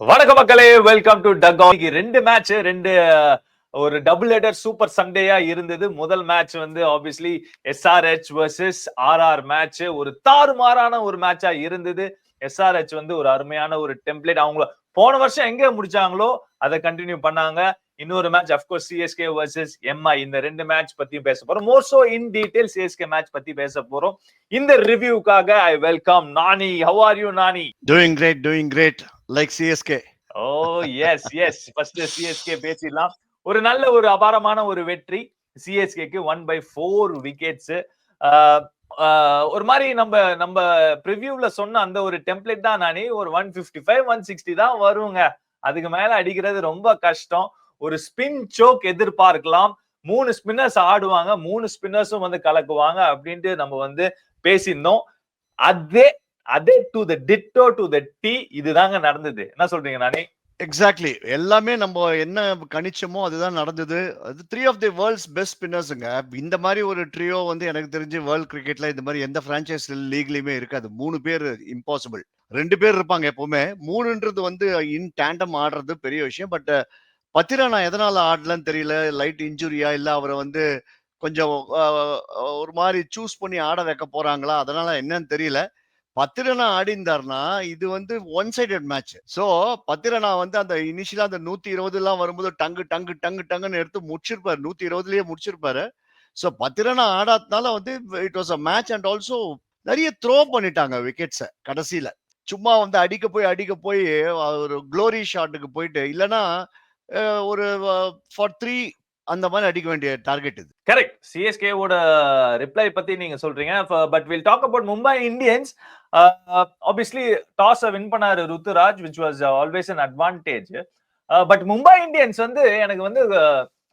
வணக்கம் மக்களே, welcome to duck on. ரெண்டு மேட்ச், ஒரு டபுள் ஹெடர் சூப்பர் சண்டேயா இருந்தது. முதல் மேட்ச் வந்து obviously SRH vs RR match. ஒரு தாறுமாறான ஒரு மேட்சா இருந்தது. SRH வந்து ஒரு அருமையான ஒரு டெம்ப்ளேட். அவங்க போன வருஷம் எங்க முடிச்சாங்களோ அதை கண்டினியூ பண்ணாங்க. இன்னொரு match of course CSK vs MI. இந்த ரெண்டு மேட்ச் பத்தியும் பேச போறோம். More so in detail CSK match பத்தி பேச போறோம். இந்த ரிவ்யூக்காக I welcome Nani. How are you Nani? Doing great like CSK. Yes first CSK பேசிடலாம். ஒரு நல்ல ஒரு அபாரமான ஒரு வெற்றி சிஎஸ்கேக்கு 1/4 விக்கெட்ஸ். ஒரு மாதிரி நம்ம ப்ரிவியூல சொன்ன அந்த ஒரு டெம்ப்ளேட் தான் நானே. ஒரு 155 160 தான் வருங்க. அதுக்கு மேல அடிக்கிறது ரொம்ப கஷ்டம். ஒரு ஸ்பின் சோக் எதிர்பார்க்கலாம். 3 ஸ்பின்னர்ஸ் ஆடுவாங்க, 3 ஸ்பின்னர்ஸும் வந்து கலக்குவாங்க அப்படின்ட்டு நம்ம வந்து பேசியிருந்தோம். அதே to the ditto to the T இதுதாங்க நடந்தது. என்ன சொல்றீங்க நானே? எக்ஸாக்ட்லி எல்லாமே நம்ம என்ன கணிச்சோமோ அதுதான் நடந்தது. அது 3 ஆஃப் தி வேர்ல்ட்ஸ் பெஸ்ட் ஸ்பின்னர்ஸுங்க. இந்த மாதிரி ஒரு ட்ரியோ வந்து எனக்கு தெரிஞ்சு வேர்ல்ட் கிரிக்கெட்ல இந்த மாதிரி எந்த பிரான்ச்சைஸ் லீக்லயுமே இருக்காது. 3 பேர் இம்பாசிபிள். 2 பேர் இருப்பாங்க எப்பவுமே. 3ன்றது வந்து இன் டேண்டம் ஆடுறது பெரிய விஷயம். பட் பத்திரானா எதனால ஆடலன்னு தெரியல. லைட் இன்ஜுரியா இல்ல அவரை வந்து கொஞ்சம் ஒரு மாதிரி சூஸ் பண்ணி ஆட வைக்க போறாங்களா, அதனால என்னன்னு தெரியல. பத்திரனா ஆடிந்தார்னா இது வந்து one sided match. So Pathirana வந்து அந்த இனிஷியலா அந்த 120 எல்லாம் வரும்போது டங்குன்னு எடுத்து முடிச்சிருப்பாரு. 120லயே முடிச்சிருப்பாரு. சோ பத்திரனா ஆடாதனால வந்து it was a match. And also நிறைய த்ரோ பண்ணிட்டாங்க விக்கெட்ஸ கடைசியில. சும்மா வந்து அடிக்க போய் ஒரு க்ளோரி ஷாட்டுக்கு போயிட்டு இல்லைன்னா ஒரு ஃபார் 3 அந்த மாதிரி அடிக்க வேண்டிய டார்கெட் இது. கரெக்ட். சிஎஸ்கேவோட ரிப்ளை பத்தி நீங்க சொல்றீங்க. But will talk about Mumbai Indians. Obviously toss win பண்ணாரு Ruturaj, which was always an advantage. But Mumbai Indians வந்து எனக்கு வந்து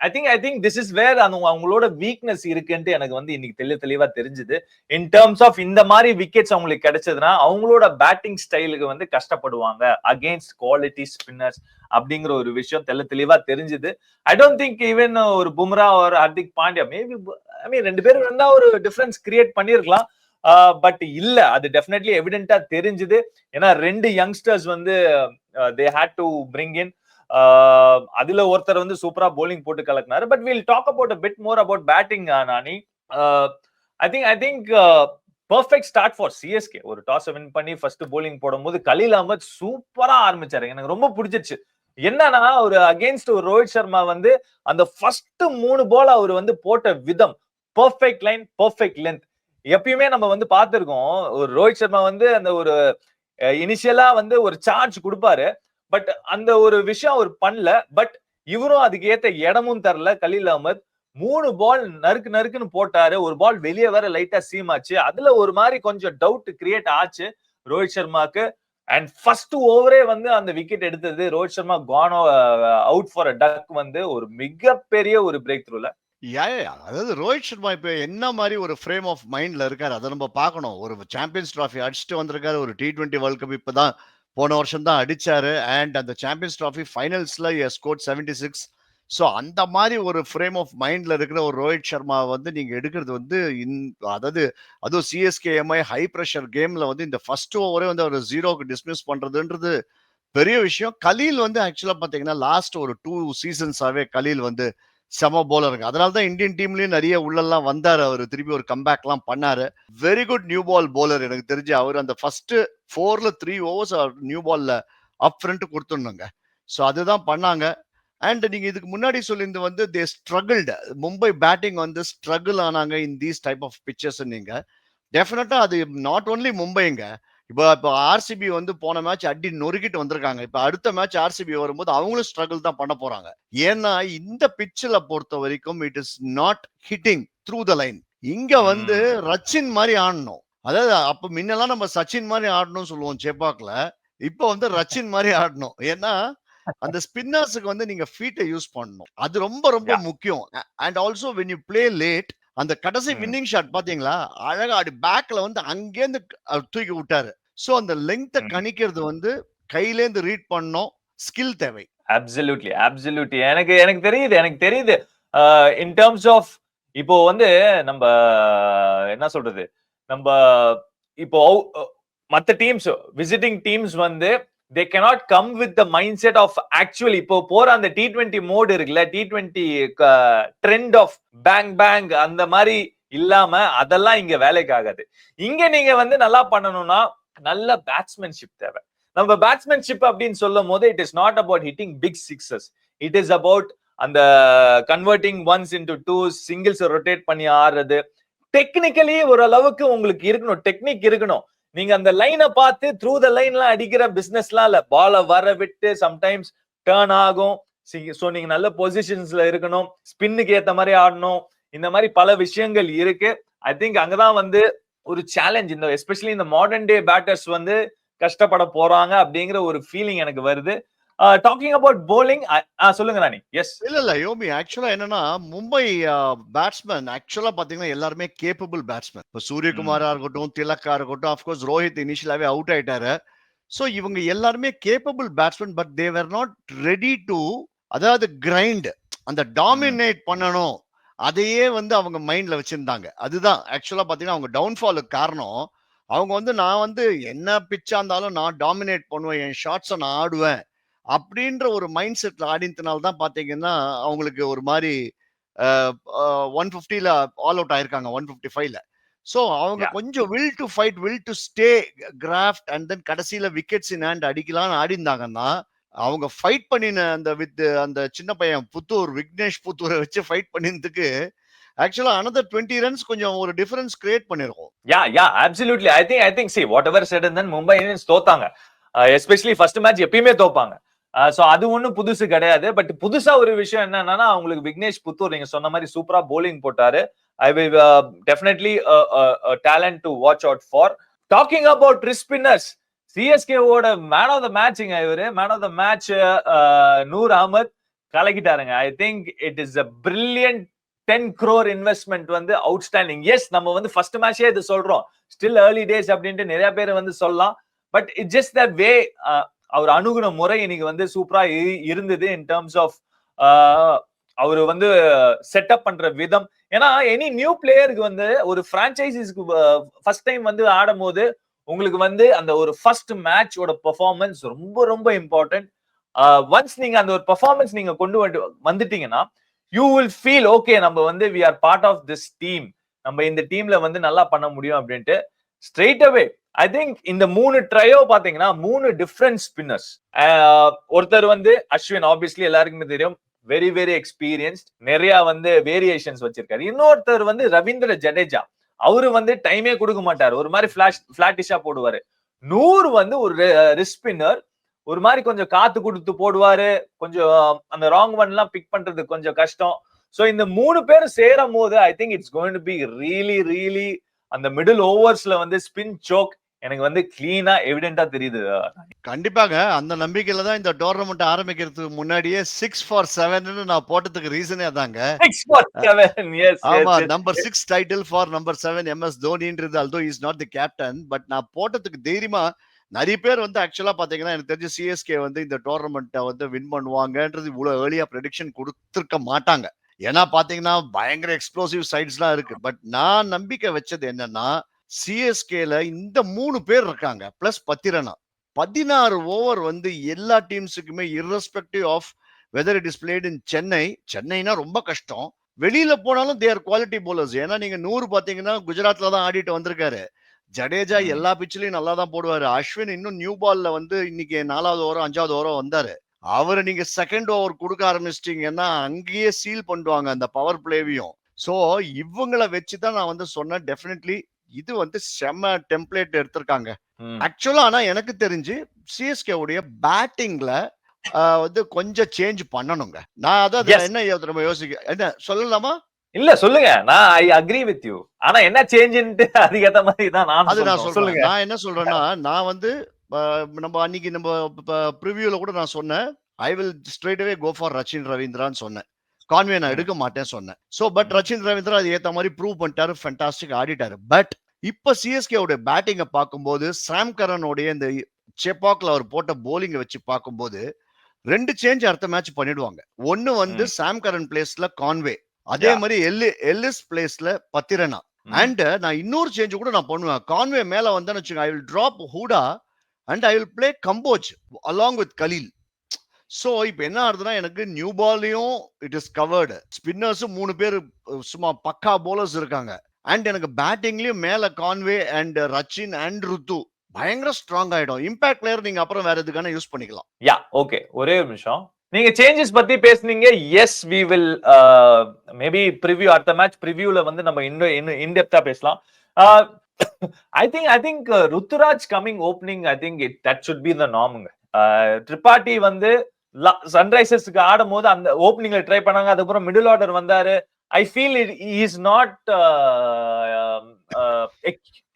I think this is where அவங்களோட வீக்னஸ் இருக்குன்ட்டு எனக்கு வந்து இன்னைக்கு தெளிவா தெரிஞ்சுது. இன் டர்ம்ஸ் ஆஃப் இந்த மாதிரி விக்கெட்ஸ் அவங்களுக்கு கிடைச்சதுன்னா அவங்களோட பேட்டிங் ஸ்டைலுக்கு வந்து கஷ்டப்படுவாங்க அகேன்ஸ்ட் குவாலிட்டி ஸ்பின்னர்ஸ் அப்படிங்கிற ஒரு விஷயம் தெளிவா தெரிஞ்சுது. ஐ டோன்ட் திங்க் ஈவன் ஒரு பும்ரா ஒரு ஹர்திக் பாண்டியா மேபி ஐ மீன் 2 பேரும் இருந்தா ஒரு டிஃபரன்ஸ் கிரியேட் பண்ணிருக்கலாம். பட் இல்ல, அது டெஃபினெட்லி எவிடென்ட்டா தெரிஞ்சுது. ஏன்னா 2 யங்ஸ்டர்ஸ் வந்து they had to bring in. அதுல ஒருத்தர் வந்து சூப்பரா போலிங் போட்டு கலக்கினாரு. But will talk about a bit more about batting Nani. I think perfect start for CSK. ஒரு டாஸ் வின் பண்ணி ஃபர்ஸ்ட் போலிங் போடும்போது கலீல் அஹ்மத் சூப்பரா ஆரம்பிச்சாரு. எனக்கு ரொம்ப பிடிச்சிருச்சு. என்னன்னா ஒரு அகேன்ஸ்ட் ஒரு ரோஹித் சர்மா வந்து அந்த ஃபர்ஸ்ட் 3 பால் அவர் வந்து போட்ட விதம் பெர்ஃபெக்ட் லைன், பெர்ஃபெக்ட் லென்த். எப்பயுமே நம்ம வந்து பார்த்திருக்கோம், ஒரு ரோஹித் சர்மா வந்து அந்த ஒரு இனிஷியலா வந்து ஒரு சார்ஜ் கொடுப்பாரு. பட் அந்த ஒரு விஷயம் அவர் பண்ணல. பட் இவரும் அதுக்கு ஏத்த இடமும் தரல. கலீல் அஹ்மத் 3 பால் நறுக்குன்னு போட்டாரு. ஒரு பால் வெளியே வேற லைட்டா சீமாச்சு. அதுல ஒரு மாதிரி கொஞ்சம் டவுட் கிரியேட் ஆச்சு ரோஹித் சர்மாக்கு. அண்ட் ஃபர்ஸ்ட் ஓவரே வந்து அந்த விக்கெட் எடுத்தது Rohit Sharma gone out for a duck வந்து ஒரு மிகப்பெரிய ஒரு பிரேக் த்ரூல. அதாவது ரோஹித் சர்மா இப்ப என்ன மாதிரி ஒரு ஃப்ரேம் ஆஃப் மைண்ட்ல இருக்காரு அதை நம்ம பார்க்கணும். ஒரு சாம்பியன்ஸ் டிராஃபி அடிச்சுட்டு வந்திருக்காரு. ஒரு T20 வேர்ல்ட் கப் இப்பதான் போன வருஷம் தான் அடிச்சாரு. அண்ட் அந்த சாம்பியன்ஸ் டிராஃபி ஃபைனல்ஸ்ல ஸ்கோர் 76. ஸோ அந்த மாதிரி ஒரு ஃப்ரேம் ஆஃப் மைண்ட்ல இருக்கிற ஒரு ரோஹித் சர்மா வந்து நீங்க எடுக்கிறது வந்து அதாவது அதுவும் சிஎஸ்கே எம்ஐ ஹை ப்ரெஷர் கேம்ல வந்து இந்த ஃபர்ஸ்ட் ஓவரே வந்து அவர் 0க்கு டிஸ்மிஸ் பண்றதுன்றது பெரிய விஷயம். கலீல் வந்து ஆக்சுவலா பாத்தீங்கன்னா லாஸ்ட் ஒரு 2 சீசன்ஸாவே கலீல் வந்து செம போலருங்க. அதனாலதான் இந்தியன் டீம்லயும் நிறைய உள்ளெல்லாம் வந்தாரு. அவரு திருப்பி ஒரு கம்பேக் எல்லாம் பண்ணாரு. Very good new ball bowler. எனக்கு தெரிஞ்சு அவர் அந்த ஃபர்ஸ்ட் 4ல 3 ஓவர்ஸ் நியூ பால்ல அப் ஃப்ரண்ட் கொடுத்துடணுங்க. ஸோ அதுதான் பண்ணாங்க. அண்ட் நீங்க இதுக்கு முன்னாடி சொல்லியிருந்து வந்து தே ஸ்ட்ரகிள்டு. மும்பை பேட்டிங் வந்து ஸ்ட்ரகிள் ஆனாங்க in these type of pitches. நீங்க டெஃபினட்டா அது நாட் ஓன்லி மும்பைங்க. இப்போ ஆர்சிபி வந்து போன மேட்ச் அடி நொறுக்கிட்டு வந்திருக்காங்க. இப்ப அடுத்த மேட்ச் ஆர்சிபி வரும்போது அவங்களும் ஸ்ட்ரகிள் தான் பண்ண போறாங்க. ஏன்னா இந்த பிட்ச்ல பொறுத்த வரைக்கும் it is not hitting through the line. இங்க வந்து ரச்சின் மாதிரி ஆடணும். அதாவது அப்ப முன்னெல்லாம் நம்ம சச்சின் மாதிரி ஆடணும்னு சொல்லுவோம் சேப்பாக்ல. இப்ப வந்து ரச்சின் மாதிரி ஆடணும். ஏன்னா அந்த ஸ்பின்னர்ஸுக்கு வந்து நீங்க ஃபீட்டை யூஸ் பண்ணணும். அது ரொம்ப ரொம்ப முக்கியம். And also when you play late அந்த கடைசி வின்னிங் ஷாட் பாத்தீங்களா, அழகா அப்படி பேக்ல வந்து அங்கேருந்து தூக்கி விட்டாரு. சோ அந்த லெங்த் கணிக்கிறது வந்து கையிலேந்து ரீட் பண்ணோம். ஸ்கில் தேவை. அப்சல்யூட்லி எனக்கு தெரியுது. இன் டர்ம்ஸ் ஆஃப் இப்போ வந்து நம்ம என்ன சொல்றது, நம்ம இப்போ மத்த டீம்ஸ் விசிட்டிங் டீம்ஸ் வந்து they cannot come with the mindset of actually இப்போ போற அந்த T20 மோட் இருக்குல்ல, T20 trend of bang bang அந்த மாதிரி இல்லாம அதெல்லாம் இங்க வேலைக்கு ஆகாது. இங்க நீங்க வந்து நல்லா பண்ணணும்னா நல்ல பேட்ஸ்மேன்ஷிப் தேவை. நம்ம பேட்ஸ்மேன்ஷிப் அப்படின்னு சொல்லும் போது it is not about hitting big sixes, it is about அந்த converting ones into twos, singles rotate பண்ணி ஆடுறது. டெக்னிக்கலி ஓரளவுக்கு உங்களுக்கு இருக்கணும், டெக்னிக் இருக்கணும். நீங்க அந்த லைனை பார்த்து த்ரூ த லைன்லாம் அடிக்கிற பிசினஸ்லாம் இல்ல. பாலை வர விட்டு சம்டைம்ஸ் டர்ன் ஆகும். சோ நீங்க நல்ல பொசிஷன்ஸ்ல இருக்கணும், ஸ்பின்னுக்கு ஏத்த மாதிரி ஆடணும். இந்த மாதிரி பல விஷயங்கள் இருக்கு. ஐ திங்க் அங்கதான் வந்து ஒரு சேலஞ்ச், இந்த எஸ்பெஷலி இந்த மாடர்ன் டே பேட்டர்ஸ் வந்து கஷ்டப்பட போறாங்க அப்படிங்கிற ஒரு ஃபீலிங் எனக்கு வருது. டாக்கிங் அபவுட் போலிங், சொல்லுங்க ராணி. எஸ், இல்ல யோமி, ஆக்சுவலா என்னன்னா மும்பை பேட்ஸ்மேன் ஆக்சுவலா பாத்தீங்கன்னா எல்லாருமே கேப்பபிள் பேட்ஸ்மேன். இப்ப சூரியகுமாரா இருக்கட்டும், திலக்கா இருக்கட்டும், அப்கோர்ஸ் ரோஹித் இனிஷியலாவே அவுட் ஆயிட்டாரு. சோ இவங்க எல்லாருமே capable batsman, but they where not ready to, அதாவது கிரைண்ட், அந்த டாமினேட் பண்ணணும், அதையே வந்து அவங்க மைண்ட்ல வச்சிருந்தாங்க. அதுதான் ஆக்சுவலா பாத்தீங்கன்னா அவங்க டவுன்ஃபாலுக்கு காரணம். அவங்க வந்து நான் வந்து என்ன பிச்சா இருந்தாலும் நான் டாமினேட் பண்ணுவேன், என் ஷாட்ஸை நான் ஆடுவேன் அப்படின்ற ஒரு மைண்ட் செட்ல ஆடினதுனால தான் பாத்தீங்கன்னா அவங்களுக்கு ஒரு மாதிரி 150ல ஆல் அவுட் ஆயிருக்காங்க, 155ல. சோ அவங்க கொஞ்சம் will do fight, will do stay craft and then கடைசியில விக்கெட்ஸ் இன் ஹேண்ட் அடிக்கலாம்னு ஆடிந்தாங்கன்னா, அவங்க ஃபைட் பண்ணின அந்த வித் அந்த சின்ன பையன் புத்தூர், விக்னேஷ் புத்தூரை வச்சு ஃபைட் பண்ணினதுக்கு ஆக்சுவலா another 20 ரன்ஸ் கொஞ்சம் ஒரு டிஃபரன்ஸ் கிரியேட் பண்ணிருக்கும். absolutely. I think see whatever said and then Mumbai Indians தோத்தாங்க. எஸ்பெஷலி ஃபர்ஸ்ட் மேட்ச் எப்பயுமே தோப்பாங்க. சோ அது ஒண்ணும் புதுசு கிடையாது. பட் புதுசா ஒரு விஷயம் என்னன்னா, அவங்களுக்கு விக்னேஷ் புத்தூர் நீங்க சொன்ன மாதிரி சூப்பரா போலிங் போட்டாரு. I will definitely talent to watch out for. Talking about wrist spinners, CSK ஓட மேன் ஆஃப் த மேட்ச்ங்க இவரு. Man of the match Noor Ahmad கலக்கிட்டாருங்க. I think it is a brilliant 10 crore investment வந்து அவுட்ஸ்டாண்டிங். எஸ், நம்ம வந்து first மேட்சே இது சொல்றோம், still early days அப்படின்ட்டு நிறைய பேர் வந்து சொல்லலாம். பட் இட் ஜஸ்ட் த வே அவர் அணுகுன முறை இன்னைக்கு வந்து சூப்பரா இருந்தது இன் டர்ம்ஸ் ஆஃப் அவரு வந்து செட்டப் பண்ற விதம். ஏன்னா எனி நியூ பிளேயருக்கு வந்து ஒரு பிரான்சைசிஸ்க்கு ஃபர்ஸ்ட் டைம் வந்து ஆடும் போது உங்களுக்கு வந்து அந்த ஒரு ஃபர்ஸ்ட் மேட்சோட பெர்ஃபார்மன்ஸ் ரொம்ப ரொம்ப இம்பார்ட்டன்ட். ஒன்ஸ் நீங்க அந்த ஒரு பெர்ஃபார்மன்ஸ் நீங்க கொண்டு வந்துட்டீங்கன்னா யூ வில் ஃபீல் ஓகே, நம்ம வந்து we are part of this team, நம்ம இந்த டீம்ல வந்து நல்லா பண்ண முடியும் அப்படின்ட்டு ஸ்ட்ரெயிட் அவே. ஐ திங்க் இந்த 3 ட்ரையோ பாத்தீங்கன்னா 3 டிஃபரெண்ட் ஸ்பின்னர்ஸ். ஒருத்தர் வந்து அஸ்வின், ஆப்வியஸ்லி எல்லாருக்குமே தெரியும், வெரி வெரி எக்ஸ்பீரியன்ஸ்ட், நிறைய வந்து வேரியேஷன்ஸ் வச்சிருக்காரு. இன்னொருத்தர் வந்து ரவீந்திர ஜடேஜா, அவரு வந்து டைமே கொடுக்க மாட்டாரு, ஒரு மாதிரி பிளாட்டிஷா போடுவாரு. நூறு வந்து ஒரு ரிஸ்க் ஸ்பின்னர், ஒரு மாதிரி கொஞ்சம் காத்து கொடுத்து போடுவாரு, கொஞ்சம் அந்த ராங் ஒன் எல்லாம் பிக் பண்றது கொஞ்சம் கஷ்டம். சோ இந்த 3 பேரும் சேரும் போது I think it's going to be really really அந்த மிடில் ஓவர்ஸ்ல வந்து ஸ்பின் சோக் எனக்கு வந்து கிளீனா எவிடென்ட்டா தெரியுது. கண்டிப்பாக அந்த நம்பிக்கையில தான் இந்த டோர்னமெண்ட் ஆரம்பிக்கிறதுக்கு முன்னாடியே 6 for 7 நான் போட்டதுக்கு ரீசனே அதாங்க. 6 for 7, எஸ். ஆமா, number 6 title for number 7 MS தோனின்றது, although he is not the captain, but நான் போட்டதுக்கு தைரியமா நிறைய பேர் வந்து ஆக்சுவலா பாத்தீங்கன்னா எனக்கு தெரிஞ்சு சிஎஸ்கே வந்து இந்த டோர்னமெண்ட்டை வந்து வின் பண்ணுவாங்கன்றது இவ்வளவு ஏர்லியா ப்ரெடிக்ஷன் கொடுத்திருக்க மாட்டாங்க. ஏன்னா பாத்தீங்கன்னா பயங்கர எக்ஸ்ப்ளோசிவ் சைட்ஸ்லாம் இருக்கு. பட் நான் நம்பிக்கை வச்சது என்னன்னா, சிஎஸ்கேல இந்த 3 பேர் இருக்காங்க பிளஸ் பத்திரனா 16 ஓவர் வந்து எல்லா டீம்ஸுக்குமே irrespective of whether it is played in சென்னைனா ரொம்ப கஷ்டம், வெளியில போனாலும் தேர் குவாலிட்டி bowlers. ஏன்னா நீங்க 100 பாத்தீங்கன்னா குஜராத்ல தான் ஆடிட்டு வந்திருக்காரு. ஜடேஜா எல்லா பிச்சிலையும் நல்லா தான் போடுவாரு. அஸ்வின் இன்னும் நியூ பால்ல வந்து இன்னைக்கு 4வது ஓவரோ 5வது ஓவரோ வந்தாரு. அவரை நீங்க செகண்ட் ஓவர் கொடுக்க ஆரம்பிச்சிட்டீங்கன்னா அங்கேயே சீல் பண்ணுவாங்க அந்த பவர் பிளேவையும். சோ இவங்களை வச்சுதான் நான் வந்து சொன்னேன், டெஃபினெட்லி இது வந்து செம்ம டெம்ப்ளேட் எடுத்திருக்காங்க ஆக்சுவலா. ஆனா எனக்கு தெரிஞ்சு சிஎஸ்கே உடைய பேட்டிங்ல வந்து கொஞ்சம் சேஞ்ச் பண்ணணுங்க. நான் அதான் என்ன யோசிக்க, என்ன சொல்லலாமா? இல்ல சொல்லுங்க, நான் ஐ அக்ரி வித் யூ. ஆனா என்ன சேஞ்ச்ன்ட்டு அதுக்கு ஏத்த மாதிரி தான் நான் சொல்றேன். நான் என்ன சொல்றேன்னா, நான் வந்து நம்ம அன்னைக்கு நம்ம ப்ரிவியூல கூட நான் சொன்னேன், I will straight away go for Rachin ரவீந்திரான்னு சொன்னேன். கான்வே நான் எடுக்க மாட்டேன் சொன்னேன். சோ பட் ரச்சின் ரவீந்திரா அது ஏத்த மாதிரி ப்ரூவ் பண்ணிட்டாரு, ஃபேண்டாஸ்டிக் ஆடிட்டாரு. பட் இப்ப சிஎஸ்கே உடைய பேட்டிங்கை பார்க்கும்போது, சாம் கரனுடைய இந்த செப்பாக்ல அவர் போட்ட போலிங்கை வச்சு பார்க்கும்போது 2 சேஞ்ச் அடுத்த மேட்ச் பண்ணிடுவாங்க. ஒன்னு வந்து சாம் கரன் பிளேஸ்ல கான்வே, அதே மாதிரி எல்லிஸ் பிளேஸ்ல பத்திரனா. அண்ட் நான் இன்னொரு சேஞ்ச் கூட நான் பண்ணுவேன். கான்வே மேல வந்தேன்னு வச்சுக்கோங்க, I will drop Hooda and I will play Kamboj along with Khaleel. So இப்போ என்ன ஆகுதுன்னா, எனக்கு நியூ பால்லையும் இட் இஸ் கவர்டு, ஸ்பின்னர்ஸும் 3 பேர் சும்மா பக்கா போலர்ஸ் இருக்காங்க. அண்ட் எனக்கு பேட்டிங்லயும் மேல கான்வே அண்ட் ரச்சின் அண்ட் ருத்து பயங்கர ஸ்ட்ராங் ஆயிடும். இம்பாக்ட் பிளேயர் நீங்க அப்புறம் வேற எதுக்கான யூஸ் பண்ணிக்கலாம். யா ஓகே, ஒரே ஒரு நிமிஷம். நீங்க சேஞ்சஸ் பத்தி பேசுனீங்க. Yes we will maybe preview, அடுத்த மேட்ச் ப்ரிவ்யூல வந்து நம்ம இன்னும் இன்டெப்தா பேசலாம். I think Ruturaj coming opening, I think that should be the நார்முங்க. ட்ரிபாட்டி வந்து சன்ரைசர்ஸ்க்கு ஆடும் போது அந்த ஓப்பனிங்ல ட்ரை பண்ணாங்க, அதுக்கப்புறம் மிடில் ஆர்டர் வந்தாரு. I feel is not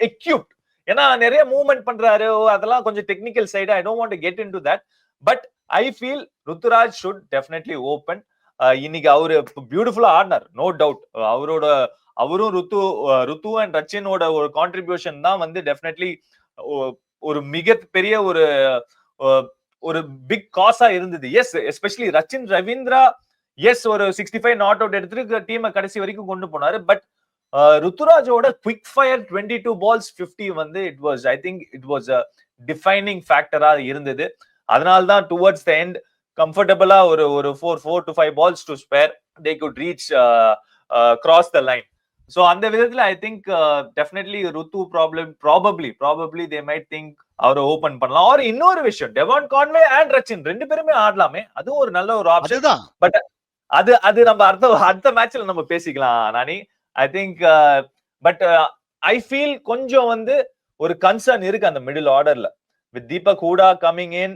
equipped. ஏன்னா நிறைய மூவ்மெண்ட் பண்றாரு, அதெல்லாம் கொஞ்சம் technical side. I don't want to get into that, but I feel Ruturaj should definitely open. இன்னைக்கு அவரு பியூட்டிஃபுல்லா ஆடினார், நோ டவுட். அவரும் ருத்து அண்ட் ரச்சினோட ஒரு கான்ட்ரிபியூஷன் தான் வந்து டெஃபினெட்லி ஒரு மிகப்பெரிய ஒரு பிக் காஸா இருந்தது. Yes, especially Rachin Ravindra yes ஒரு 65 நாட் அவுட் எடுத்துட்டு டீமை கடைசி வரைக்கும் கொண்டு போனாரு. பட் ருத்துராஜோட குவிக் ஃபயர் 22 balls 50 வந்து I think it was a defining ஃபேக்டரா இருந்தது. அதனால்தான் டுவர்ட்ஸ் த எண்ட் கம்ஃபர்டபுளா ஒரு 4 to 5 balls to spare they could reach cross the line. So அந்த விதத்துல I think definitely Rutu probably they might think அவரை ஓபன் பண்ணலாம். ஒரு இன்னொரு விஷயம், டெவான் கான்வே அண்ட் ரச்சின் 2 பேருமே ஆடலாமே, அதுவும் ஒரு நல்ல ஒரு ஆப்ஷன். பட் அது நம்ம அடுத்த மேட்ச்ல நம்ம பேசிக்கலாம் நானி. I think but I feel கொஞ்சம் வந்து ஒரு கன்சர்ன் இருக்கு அந்த மிடில் ஆர்டர்ல with Deepak Hooda coming in.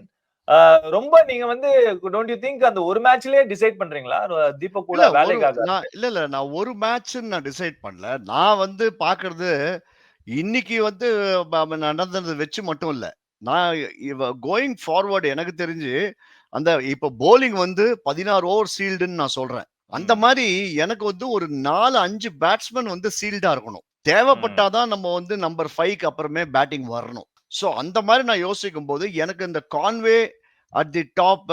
ரொம்ப நீங்க வந்து டோன்ட் யூ திங்க் அந்த ஒரு மேட்ச்லயே டிசைட் பண்றீங்களா தீபக் ஹூடா வேலைக்காக? இல்ல நான் ஒரு மேட்ச் நான் டிசைட் பண்ணல. நான் வந்து பாக்குறது இன்னைக்கு வந்து நடந்தது வச்சு மட்டும் இல்ல. நான் கோயிங் ஃபார்வர்டு எனக்கு தெரிஞ்சு அந்த இப்ப போலிங் வந்து 16 ஓவர் சீல்டுன்னு நான் சொல்றேன். அந்த மாதிரி எனக்கு வந்து ஒரு 4-5 பேட்ஸ்மேன் வந்து சீல்டா இருக்கணும். தேவைப்பட்டாதான் நம்ம வந்து நம்பர் 5க்கு அப்புறமே பேட்டிங் வரணும். சோ அந்த மாதிரி நான் யோசிக்கும் போது எனக்கு இந்த கான்வே அட் தி டாப்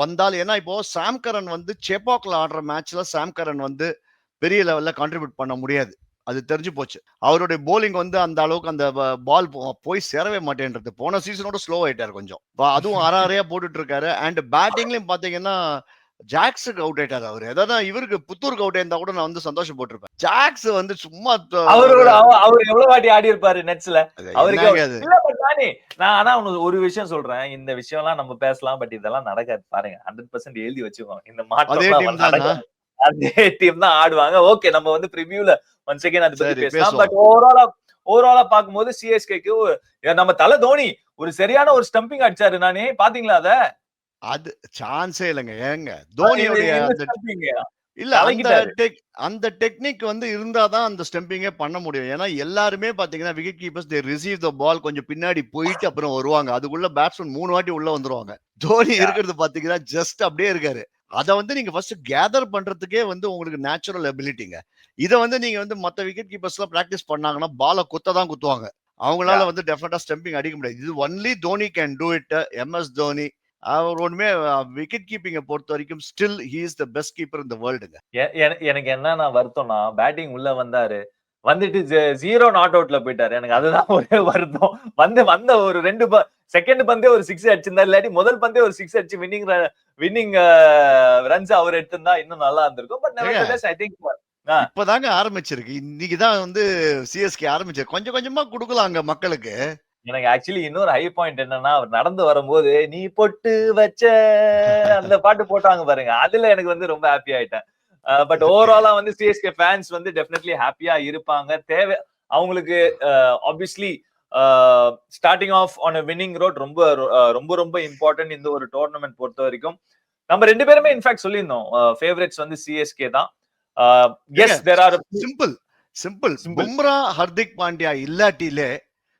வந்தால், ஏன்னா இப்போ சாம் கரன் வந்து சேப்பாக்ல ஆடுற மேட்ச்ல சாம் கரன் வந்து பெரிய லெவல்ல கான்ட்ரிபியூட் பண்ண முடியாது, அது தெரிஞ்சு போச்சு. அவருடைய போலிங் வந்து அந்த அளவுக்கு அந்த பால் போய் சேரவே மாட்டேன்றது. போன சீசனோட ஸ்லோ ஆயிட்டாரு கொஞ்சம். அதுவும் அரையா போட்டுட்டு இருக்காரு. அண்ட் பேட்டிங்லயும் பாத்தீங்கன்னா ஜாக்ஸுக்கு அவுட் ஆயிட்டாரு அவரு. ஏதாவது இவருக்கு புத்தூருக்கு அவுட் ஆயிருந்தா கூட நான் வந்து சந்தோஷப்பட்டிருப்பேன். ஜாக்ஸ் வந்து சும்மா அவர் எவ்வளவு வாட்டி ஆடி இருப்பாரு நெட்ஸ்ல அவருக்கு. நான் ஆனா ஒரு விஷயம் சொல்றேன், இந்த விஷயம் எல்லாம் நம்ம பேசலாம், பட் இதெல்லாம் நடக்காது பாருங்க. 100% எழுதி வச்சுக்கோங்க. இந்த மாற்றம் அதே டீம் தான் ஆடுவாங்க. ஓகே, நம்ம வந்து ப்ரிவியூல ஒன்ஸ் அகைன் அதை பத்தி பேசலாம். பட் ஓவராலா பாக்கும்போது சிஎஸ்கேக்கு நம்ம தல தோனி ஒரு சரியான ஒரு ஸ்டம்பிங் அடிச்சாரு. நானே பாத்தீங்களா அத? அது சான்ஸே இல்லைங்க. ஏங்க தோனியோடைய இல்ல அந்த டெக்னிக் வந்து இருந்தாதான் அந்த ஸ்டம்பிங்கே பண்ண முடியும். ஏன்னா எல்லாருமே பாத்தீங்கன்னா wicket keepers they receive the ball கொஞ்சம் பின்னாடி போயிட்டு அப்புறம் வருவாங்க. அதுக்குள்ள பேட்ஸ்மேன் 3 வாட்டி உள்ள வந்துருவாங்க. தோனி இருக்கிறது பாத்தீங்கன்னா ஜஸ்ட் அப்படியே இருக்காரு. அதை வந்து நீங்க ஃபர்ஸ்ட் கேதர் பண்றதுக்கே வந்து உங்களுக்கு நேச்சுரல் எபிலிட்டிங்க. இதை வந்து நீங்க வந்து மத்த விக்கெட் கீப்பர்ஸ் எல்லாம் பிராக்டிஸ் பண்ணாங்கன்னா பால குத்ததான் குத்துவாங்க. அவங்களால வந்து டெஃபினட்டா ஸ்டம்பிங் அடிக்க முடியாது. இது only Dhoni can do it. MS Dhoni அவர் ஒண்ணுமே விக்கெட் கீப்பிங்கை பொறுத்த வரைக்கும் still he is the best keeper in the வேர்ல்டுங்க. எனக்கு என்ன வருத்தம்னா, பேட்டிங் உள்ள வந்துட்டு 0 நாட் அவுட்ல போயிட்டாரு. எனக்கு அதுதான் ஒரே வருத்தம். வந்த ஒரு 2 செகண்ட் பந்தே ஒரு 6 அடிச்சிருந்தா, இல்லாட்டி முதல் பந்தே ஒரு 6 அடிச்சு வின்னிங் ரன்ஸ் அவர் எடுத்திருந்தா இன்னும் நல்லா இருந்திருக்கும். பட் nevertheless I think இப்பதாங்க ஆரம்பிச்சிருக்கு. இன்னைக்குதான் வந்து சிஎஸ்கே ஆரம்பிச்சிருக்கு. கொஞ்சம் கொஞ்சமா கொடுக்கலாங்க மக்களுக்கு. எனக்கு ஆக்சுவலி இன்னொரு ஹை பாயிண்ட் என்னன்னா, அவர் நடந்து வரும்போது நீ பொட்டு வச்ச அந்த பாட்டு போட்டாங்க பாருங்க, அதுல எனக்கு வந்து ரொம்ப ஹாப்பி ஆயிட்டேன். பட் ஓவராலா வந்து சிஎஸ்கே ஃபேன்ஸ் வந்து டெஃபினெட்லி ஹாப்பியா இருப்பாங்க. அவங்களுக்கு obviously starting off on a winning road ரொம்ப இம்பார்ட்டன்ட் இந்த ஒரு டோர்னமெண்ட் பொறுத்த வரைக்கும். நம்ம 2 பேருமே இன்ஃபேக்ட் சொல்லியிருந்தோம் ஃபேவரட்ஸ் வந்து சிஎஸ்கே தான். Yes there are simple. Bumrah Hardik Pandya இல்லாட்டிலே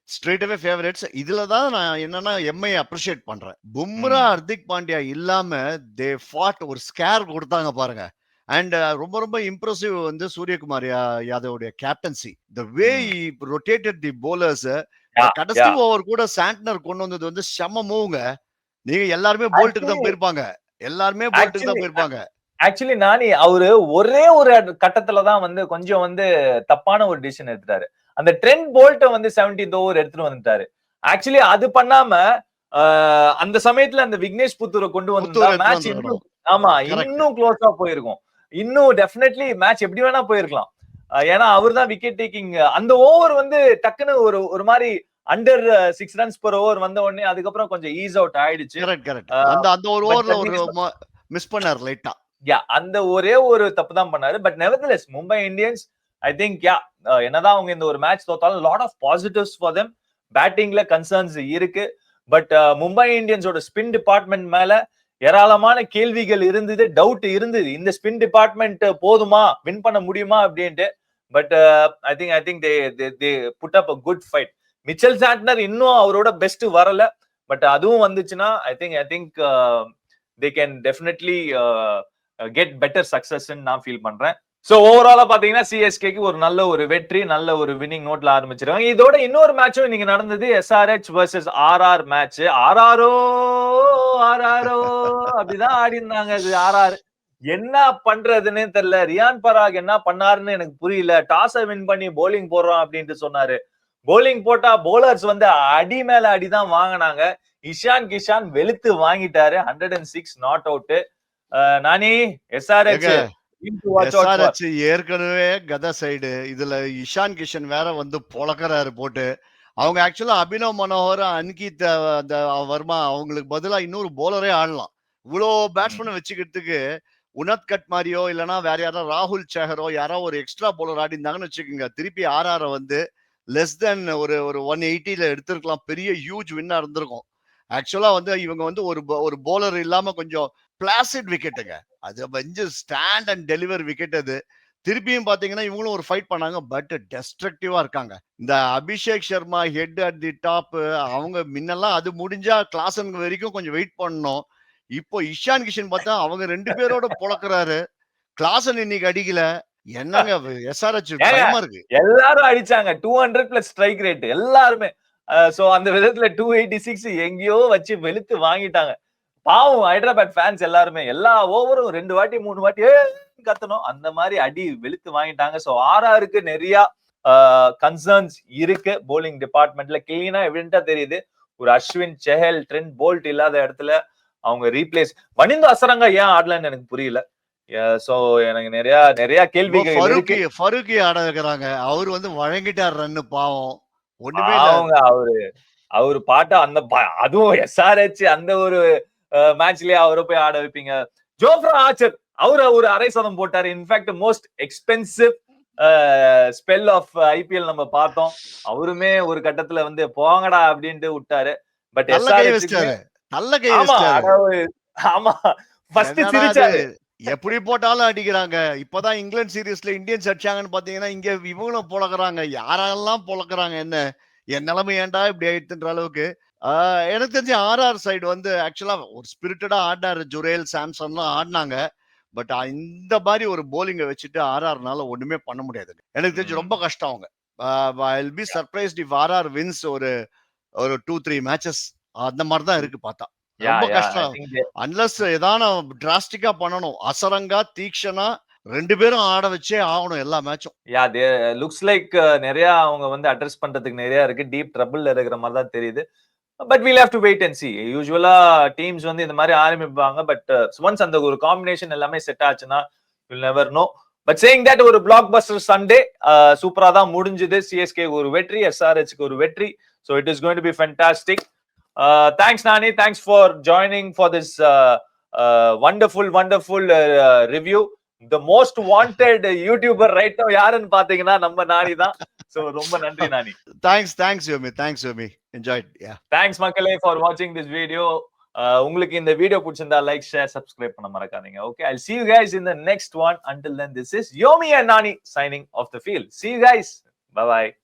ஸ்ட்ரெயிட் அவே ஃபேவரட்ஸ். இதுலதான் நான் என்னன்னா எம்ஐ அப்ரிஷியேட் பண்றேன். பும்ரா ஹர்திக் பாண்டியா இல்லாம தே ஃபாட் ஒரு ஸ்கேர் கொடுத்தாங்க பாருங்க. அண்ட் ரொம்ப இம்ப்ரெசிவ் வந்து சூரியகுமார் யாதவுடைய கேப்டன்சி. த வே ரொட்டேட்டட் தி போலர்ஸ். கடைசி ஓவர் கூட சாண்ட்னர் கொண்டு வந்தது வந்து செம மூவ்ங்க. நீங்க எல்லாருமே போல்ட்டுக்கு தான் போயிருப்பாங்க. ஆக்சுவலி நானி அவரு ஒரே ஒரு கட்டத்துலதான் வந்து கொஞ்சம் வந்து தப்பான ஒரு டிசிஷன் எடுத்துட்டாரு. அந்த ட்ரெண்ட் போல்ட்ட வந்து 17th ஓவர் எடுத்துட்டு வந்துட்டாரு. ஆக்சுவலி அது பண்ணாம அந்த சமயத்துல அந்த விக்னேஷ் புத்தூரை கொண்டு வந்தா மேட்ச் இன்னும் ஆமா இன்னும் க்ளோஸா போயிருக்கும். இன்னும் டெஃபினெட்லி மேட்ச் எப்படி வேணா போயிருக்கலாம். ஏன்னா அவர் தான் விக்கெட் டேக்கிங். அந்த ஓவர் வந்து டக்குன்னு ஒரு மாதிரி அண்டர் 6 runs per ஓவர் வந்த உடனே அதுக்கப்புறம் கொஞ்சம் ஈஸ் அவுட் ஆயிடுச்சு. அந்த ஒரு ஓவர்ல ஒரு மிஸ் பண்ணார் லைட்டா. அந்த ஒரே ஒரு தப்பு தான் பண்ணாரு. But nevertheless Mumbai Indians I think என்னதான் அவங்க இந்த ஒரு மேட்ச் தோத்தாலும் lot of positives for them. பேட்டிங்ல கன்சர்ன்ஸ் இருக்கு. பட் மும்பை இந்தியன்ஸோட ஸ்பின் டிபார்ட்மெண்ட் மேல ஏராளமான கேள்விகள் இருந்தது, டவுட் இருந்தது. இந்த ஸ்பின் டிபார்ட்மெண்ட் போதுமா, வின் பண்ண முடியுமா அப்படின்ட்டு. But I think they put up a good fight. Mitchell Santner இன்னும் அவரோட பெஸ்ட் வரல. பட் அதுவும் வந்துச்சுன்னா I think they can definitely get better success ன்னு நான் ஃபீல் பண்றேன். சோ ஓவராலா பாத்தீங்கன்னா சிஎஸ்கேக்கு ஒரு நல்ல ஒரு வெற்றி, நல்ல ஒரு வின்னிங் நோட்ல ஆரம்பிச்சிருக்காங்க. இதோட இன்னொரு மேட்சும் இன்னைக்கு நடந்தது, எஸ்ஆர்ஹெச் வர்சஸ் ஆர்ஆர் மேட்ச். ஆர்ஆரோ அப்படிதான் ஆடி இருந்தாங்க. அது ஆர்ஆர் என்ன பண்றதுன்னு தெரியல. ரியான் பராக் என்ன பண்ணாருன்னு எனக்கு புரியல. டாஸை வின் பண்ணி போலிங் போடுறோம் அப்படின்ட்டு சொன்னாரு. போலிங் போட்டா போலர்ஸ் வந்து அடி மேல அடிதான் வாங்கினாங்க. இஷான் கிஷான் வெளுத்து வாங்கிட்டாரு. 106 நாட் அவுட். நானி எஸ்ஆர்ஹெச் ஏற்கனவே கத சைடு, இதுல இஷான் கிஷன் வேற வந்து பொழக்கிறாரு போட்டு. அவங்க ஆக்சுவலா அபினவ் மனோகர், அன்கித் வர்மா அவங்களுக்கு பதிலா இன்னொரு போலரே ஆடலாம். இவ்வளோ பேட்ஸ்மேனை வச்சுக்கிறதுக்கு உனத் கட் மாதிரியோ இல்லைன்னா வேற யாராவது ராகுல் சேகரோ யாரோ ஒரு எக்ஸ்ட்ரா போலர் ஆடி இருந்தாங்கன்னு வச்சுக்கோங்க, திருப்பி ஆர்ஆர் வந்து லெஸ் தென் ஒரு 180 எடுத்திருக்கலாம். பெரிய ஹியூஜ் வின்னா இருந்திருக்கும். ஆக்சுவலா வந்து இவங்க வந்து ஒரு போலர் இல்லாம கொஞ்சம் பிளாசிட் விக்கெட்டுங்க. அது வந்து ஸ்டாண்ட் அண்ட் டெலிவர் விக்கெட். அது திருப்பியும் பாத்தீங்கன்னா இவங்களும் ஒரு ஃபைட் பண்ணாங்க. பட் டெஸ்ட்ரக்டிவா இருக்காங்க. இந்த Abhishek Sharma head at the top, அவங்க முன்னெல்லாம் அது முடிஞ்சா கிளாசன் வரைக்கும் கொஞ்சம் வெயிட் பண்ணணும். இப்போ இஷான் கிஷன் பார்த்தா அவங்க 2 பேரோட பொழக்கிறாரு. கிளாசன் இன்னைக்கு அடிக்கல. என்னங்க எஸ்ஆர்ஹெச் பயமா இருக்கு. எல்லாரும் அடிச்சாங்க. 200+ ஸ்ட்ரைக் ரேட் எல்லாருமே. சோ அந்த விதத்துல 286 எங்கேயோ வச்சு வெளுத்து வாங்கிட்டாங்க. பாவம் ஹைதராபாத் ஃபேன்ஸ் எல்லாருமே எல்லா ஓவரும் 2 வாட்டி 3 வாட்டி கத்தணும். அந்த மாதிரி அடி வெளுத்து வாங்கிட்டாங்க. சோ ஆர்ஆருக்கு நிறைய கன்சர்ன்ஸ் இருக்கு. போலிங் டிபார்ட்மெண்ட்ல கிளீனா எவிடென்ட்டா தெரியுது. ஒரு அஸ்வின், செஹல், ட்ரெண்ட் போல்ட் இல்லாத இடத்துல அவங்க ரீப்ளேஸ் வனிந்து அசரங்கா ஏன் ஆடலன்னு எனக்கு புரியல. சோ எனக்கு நிறைய கேள்விகள் இருக்கு. ஃபருக்கி ஆட வைக்கிறாங்க. அவர் வந்து வழங்கிட்டார் ரன். பாவம் ஒண்ணுமே அவங்க அவரு பாட்டா அந்த அதுவும் எஸ்ஆர்ஹெச் அந்த ஒரு மேட்ச்லயே அவரை போய் ஆட வைப்பீங்க. ஜோஃப்ரா ஆர்ச்சர் அவரு ஒரு அரை சதம் போட்டாரு. In fact most expensive spell of IPL நம்ம பார்த்தோம். அவருமே ஒரு கட்டத்துல வந்து போங்கடா அப்படின்ட்டு விட்டாரு. பட் ஆமா ஃபர்ஸ்ட் சிரிச்சாரு. எப்படி போட்டாலும் அடிக்கிறாங்க. இப்பதான் இங்கிலாந்து சீரீஸ்ல இந்தியன்ஸ் அடிச்சாங்கன்னு பாத்தீங்கன்னா இங்க இவங்களும் பொழக்கிறாங்க. யாரெல்லாம் பொழக்கிறாங்க, என்ன என் நிலைமை ஏன்டா இப்படி ஆயிடுச்சுன்ற அளவுக்கு. எனக்கு தெரிஞ்சு ஆர்ஆர் சைடு வந்து ஆக்சுவலா ஒரு ஸ்பிரிட்டடா ஆடினாரு. ஜுரேல், சாம்சன்லாம் ஆடினாங்க. பட் இந்த மாதிரி ஒரு போலிங்கை வச்சுட்டு ஆர்ஆர்னால ஒண்ணுமே பண்ண முடியாது. எனக்கு தெரிஞ்சு ரொம்ப கஷ்டம். அவங்க I will be surprised if RR wins ஒரு 2-3 மேட்சஸ். அந்த மாதிரி தான் இருக்கு பார்த்தா. ரொம்ப கஷ்டம். அன்லஸ் ஏதான டிராஸ்டிக்கா பண்ணணும். அசரங்கா, தீக்ஷனா 2 பேரும் ஆட வச்சே ஆகணும் எல்லா மேட்சும். லுக்ஸ் லைக் நிறைய அவங்க வந்து அட்ரஸ் பண்றதுக்கு நிறைய இருக்கு. டீப் ட்ரபிள்ல இருக்கிற மாதிரி தான் தெரியுது. But we'll have to wait and see. யூசுவலா டீம்ஸ் வந்து இந்த மாதிரி ஆரம்பிப்பாங்க. பட் ஒன்ஸ் அந்த ஒரு காம்பினேஷன் எல்லாமே செட் ஆச்சுன்னா you'll never know. But saying that ஒரு பிளாக் பஸ்டர் சண்டே சூப்பரா தான் முடிஞ்சது. சிஎஸ்கே ஒரு வெற்றி, எஸ்ஆர்ஹெச்க்கு ஒரு வெற்றி. So it is going to be fantastic. Thanks Nani, thanks for joining for this wonderful review. The most wanted YouTuber right now யாருன்னு பாத்தீங்கன்னா நம்ம நானி தான். So ரொம்ப நன்றி நானி. Thanks Yomi. Enjoyed. Yeah. Thanks மக்களே for watching this video. உங்களுக்கு இந்த video பிடிச்சிருந்தா லைக், ஷேர், சப்ஸ்கிரைப் பண்ண மறக்காதீங்க. Okay, I'll see you guys in the next one. Until then, this is Yomi and Nani signing off the field. See you guys. Bye bye.